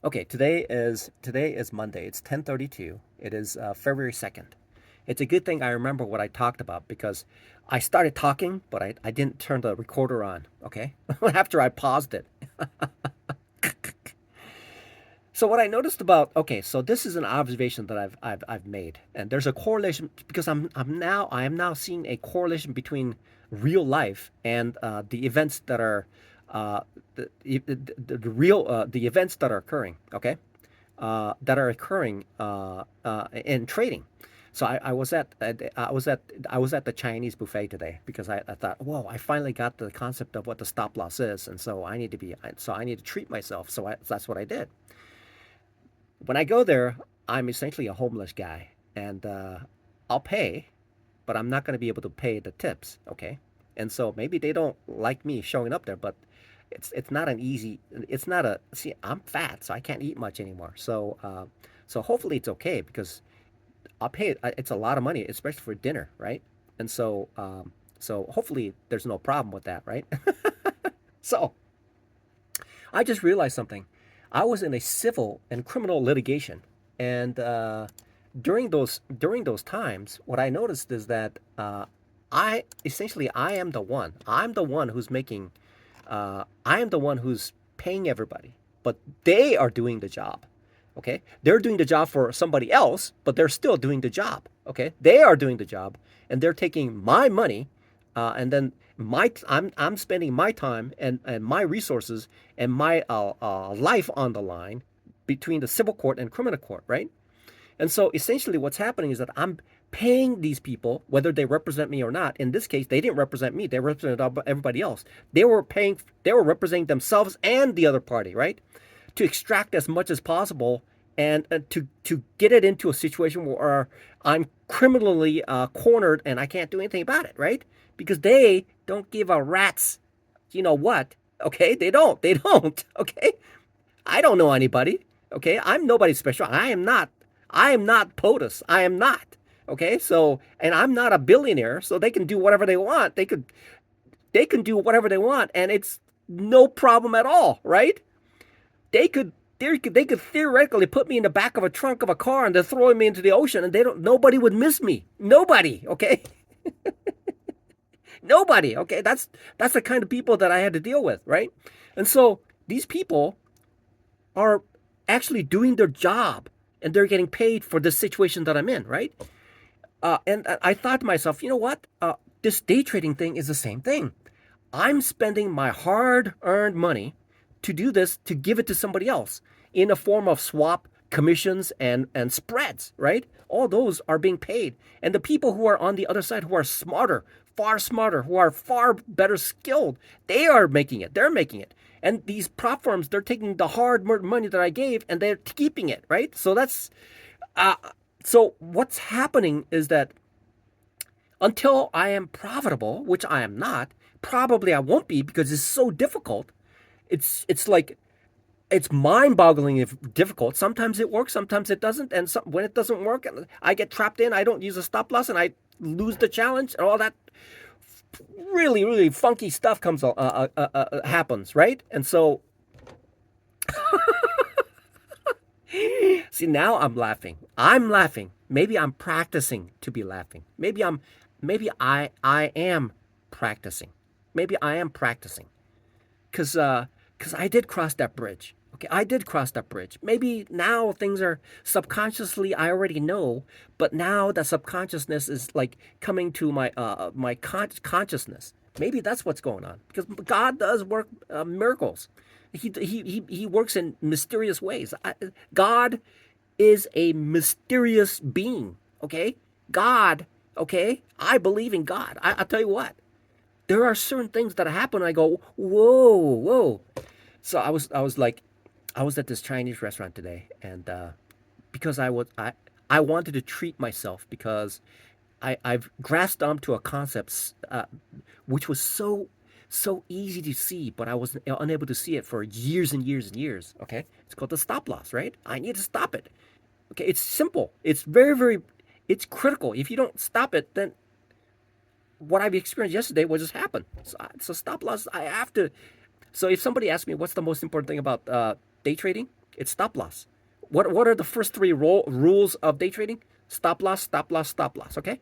Okay, today is Monday. It's 10:32. It is February 2nd. It's a good thing I remember what I talked about because I started talking, but I didn't turn the recorder on, okay? After I paused it. So what I noticed about okay, so this is an observation that I've made, and there's a correlation because I am now seeing a correlation between real life and the events that are uh, the real the events that are occurring. Okay, that are occurring in trading. So I was at the Chinese buffet today because I thought, whoa, I finally got the concept of what the stop loss is, and so I need to treat myself. That's what I did. When I go there, I'm essentially a homeless guy, and I'll pay, but I'm not going to be able to pay the tips. Okay, and so maybe they don't like me showing up there, but it's not an easy. It's not a see. I'm fat, so I can't eat much anymore. So hopefully it's okay because I'll pay. It's a lot of money, especially for dinner, right? And so hopefully there's no problem with that, right? So I just realized something. I was in a civil and criminal litigation, and during those times, what I noticed is that I am the one. I'm the one who's making. I am the one who's paying everybody, but they are doing the job. Okay, they're doing the job for somebody else, but they're still doing the job. Okay, they are doing the job, and they're taking my money, and then I'm spending my time and my resources and my life on the line between the civil court and criminal court, right? And so essentially, what's happening is that I'm paying these people, whether they represent me or not. In this case, they didn't represent me; they represented everybody else. They were representing themselves and the other party, right? To extract as much as possible and to get it into a situation where I'm criminally cornered and I can't do anything about it, right? Because they don't give a rat's, you know what? Okay, they don't. They don't. Okay, I don't know anybody. Okay, I'm nobody special. I am not. I am not POTUS. I am not. Okay, so and I'm not a billionaire, so they can do whatever they want. They can do whatever they want, and it's no problem at all, right? They could theoretically put me in the back of a trunk of a car and they're throwing me into the ocean, and they don't. Nobody would miss me. Nobody. Okay, nobody. Okay, that's the kind of people that I had to deal with, right? And so these people are actually doing their job and they're getting paid for the situation that I'm in, right? And I thought to myself, you know what? This day trading thing is the same thing. I'm spending my hard earned money to do this, to give it to somebody else in a form of swap, commissions, and spreads, right? All those are being paid. And the people who are on the other side, who are smarter, who are far better skilled, they are making it. They're making it. And these prop firms, they're taking the hard money that I gave and they're keeping it, right? Uh, so what's happening is that until I am profitable, which I am not, probably I won't be because it's so difficult. It's like it's mind-boggling if difficult. Sometimes it works, sometimes it doesn't, and when it doesn't work, I get trapped in. I don't use a stop loss, and I lose the challenge, and all that really, really funky stuff happens, right? And so, see, now I'm laughing. I'm laughing. Maybe I'm practicing to be laughing. Maybe I am practicing. Maybe I am practicing. Because I did cross that bridge. Okay, I did cross that bridge. Maybe now things are subconsciously I already know, but now the subconsciousness is like coming to my consciousness. Maybe that's what's going on because God does work miracles. He works in mysterious ways. God is a mysterious being. Okay, God. Okay, I believe in God. I'll tell you what. There are certain things that happen. And I go, whoa, whoa. So I was at this Chinese restaurant today, and because I wanted to treat myself because I've grasped onto a concept which was so easy to see, but I was unable to see it for years and years and years. Okay, it's called the stop loss, right? I need to stop it. Okay, it's simple. It's it's critical. If you don't stop it, then what I've experienced yesterday will just happen. So stop loss, I have to. So if somebody asks me what's the most important thing about day trading, It's stop loss. What are the first three rules of day trading? Stop loss, stop loss, stop loss. Okay.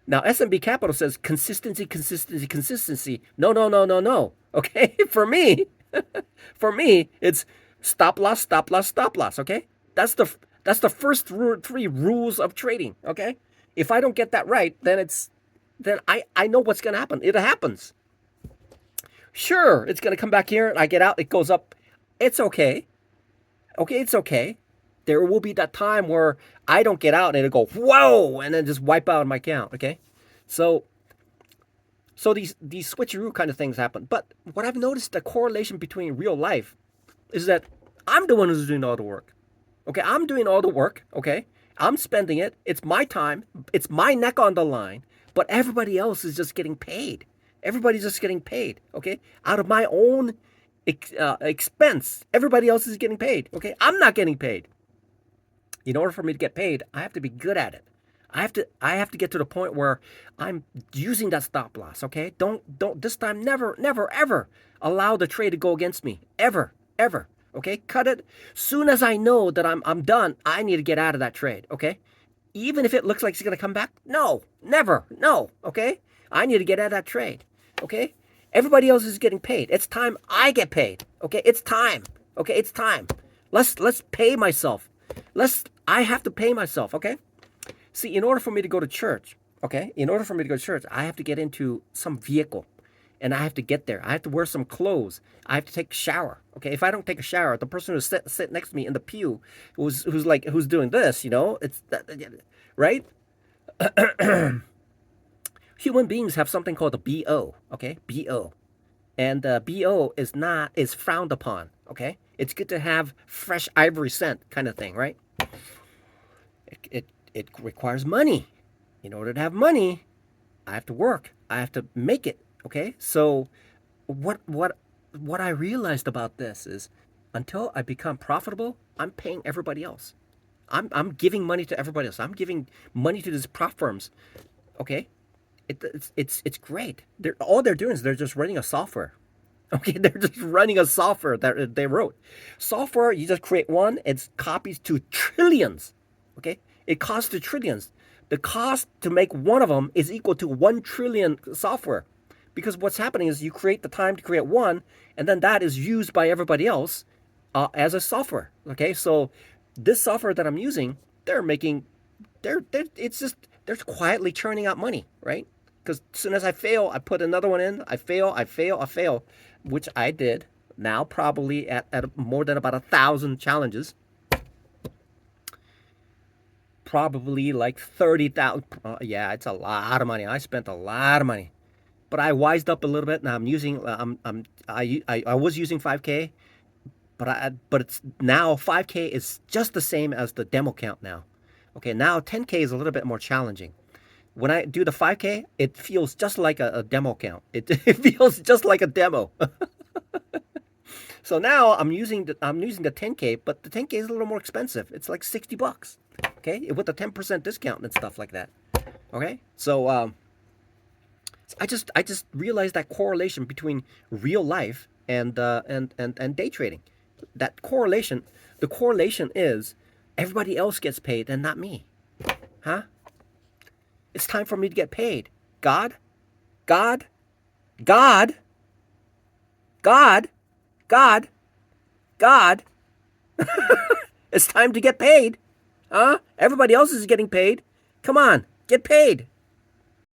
Now SMB Capital says consistency, consistency, consistency. No, no, no, no, no. Okay. For me, it's stop loss, stop loss, stop loss. Okay. That's the first three rules of trading. Okay. If I don't get that right, then I know what's gonna happen. It happens. Sure, it's gonna come back here, and I get out. It goes up. It's okay. Okay, it's okay. There will be that time where I don't get out and it'll go whoa, and then just wipe out my account. Okay, so these switcheroo kind of things happen. But what I've noticed, the correlation between real life is that I'm the one who's doing all the work. Okay, I'm doing all the work. Okay, I'm spending it. It's my time. It's my neck on the line. But everybody else is just getting paid. Everybody's just getting paid. Okay, out of my own expense. Everybody else is getting paid. Okay, I'm not getting paid. In order for me to get paid, I have to be good at it. I have to get to the point where I'm using that stop loss. Okay, don't this time, never ever allow the trade to go against me, ever. Okay, cut it. Soon as I know that I'm done, I need to get out of that trade. Okay, even if it looks like it's gonna come back, no, never, no. Okay, I need to get out of that trade. Okay, everybody else is getting paid. It's time I get paid. Okay, it's time. Okay, it's time. Let's pay myself. I have to pay myself. Okay. See, in order for me to go to church, okay, I have to get into some vehicle, and I have to get there. I have to wear some clothes. I have to take a shower. Okay, if I don't take a shower, the person who's sit next to me in the pew, who's doing this, it's right. Human beings have something called a BO. Okay, BO, and BO is frowned upon. Okay, it's good to have fresh ivory scent kind of thing, right? It requires money. In order to have money, I have to work. I have to make it. Okay. So what I realized about this is, until I become profitable, I'm paying everybody else. I'm giving money to everybody else. I'm giving money to these prop firms. Okay. It's great. All they're doing is they're just running a software. Okay, they're just running a software that they wrote. Software, you just create one, it's copies to trillions. Okay, it costs to trillions. The cost to make one of them is equal to 1 trillion software, because what's happening is you create the time to create one, and then that is used by everybody else as a software. Okay, so this software that I'm using, they're quietly churning out money, right? Because as soon as I fail, I put another one in. I fail, which I did. Now probably at more than about 1,000 challenges. Probably like 30,000. Yeah, it's a lot of money. I spent a lot of money, but I wised up a little bit. Now I'm using. I was using 5K, but it's now 5K is just the same as the demo count now. Okay, now 10K is a little bit more challenging. When I do the 5K, it feels just like a demo count. It feels just like a demo. So now I'm using the 10K, but the 10K is a little more expensive. It's like $60. Okay, with a 10% discount and stuff like that. Okay, so I just realized that correlation between real life and day trading. That correlation, the correlation is everybody else gets paid and not me. Huh? It's time for me to get paid. God. It's time to get paid. Huh? Everybody else is getting paid. Come on, get paid.